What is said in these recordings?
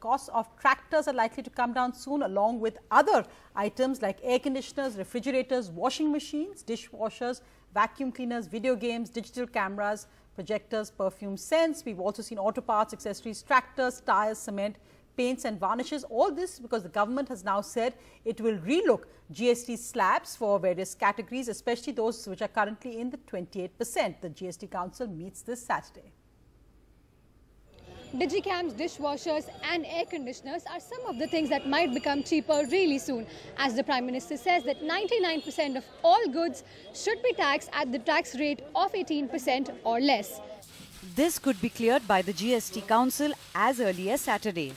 costs of tractors are likely to come down soon, along with other items like air conditioners, refrigerators, washing machines, dishwashers, vacuum cleaners, video games, digital cameras, projectors, perfume scents. We've also seen auto parts, accessories, tractors, tires, cement, paints and varnishes. All this because the government has now said it will relook GST slabs for various categories, especially those which are currently in the 28%. The GST Council meets this Saturday. Digicams, dishwashers and air conditioners are some of the things that might become cheaper really soon, as the Prime Minister says that 99% of all goods should be taxed at the tax rate of 18% or less. This could be cleared by the GST Council as early as Saturday.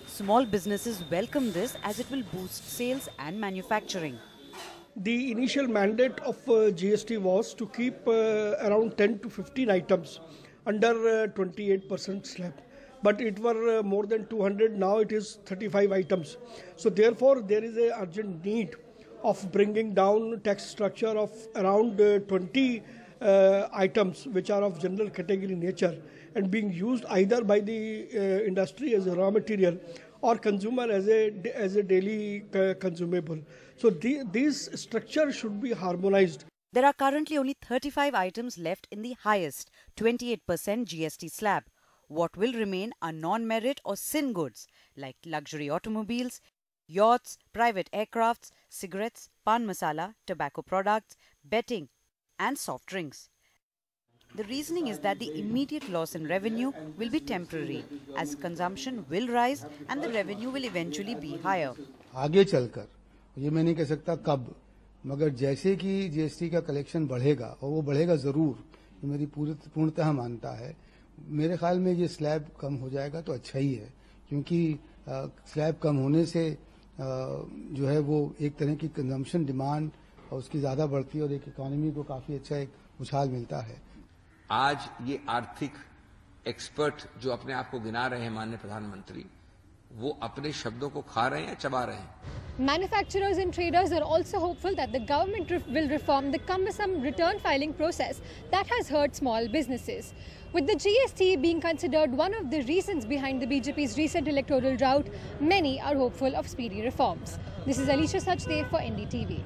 Small businesses welcome this as it will boost sales and manufacturing. The initial mandate of GST was to keep around 10 to 15 items under 28% slab, but it were more than 200. Now it is 35 items. So therefore there is a urgent need of bringing down tax structure of around 20 items which are of general category nature and being used either by the industry as a raw material or consumer as a daily consumable. So these structure should be harmonized. There are currently only 35 items left in the highest 28% GST slab. What will remain are non-merit or sin goods like luxury automobiles, yachts, private aircrafts, cigarettes, pan masala, tobacco products, betting and soft drinks. The reasoning is that the immediate loss in revenue will be temporary, as consumption will rise and the revenue will eventually be higher. आगे चलकर ये मैं नहीं कह सकता कब, मगर जैसे कि जीएसटी का कलेक्शन बढ़ेगा और वो बढ़ेगा जरूर, ये मेरी पूर्णतः मानता है, मेरे ख्याल में ये स्लैब कम हो जाएगा तो अच्छा ही है, क्योंकि स्लैब कम होने से जो है वो एक तरह की कंजम्पशन डिमांड और उसकी ज्यादा बढ़ती है और एक इकोनॉमी को काफी अच्छा एक उछाल मिलता है. आज ये आर्थिक एक्सपर्ट जो अपने आप को गिना रहे हैं माननीय प्रधानमंत्री, वो अपने शब्दों को खा रहे हैं या चबा रहे हैं? Manufacturers and traders are also hopeful that the government will reform the cumbersome return filing process that has hurt small businesses. With the GST being considered one of the reasons behind the BJP's recent electoral drought, many are hopeful of speedy reforms. This is Alicia Sachdev for NDTV.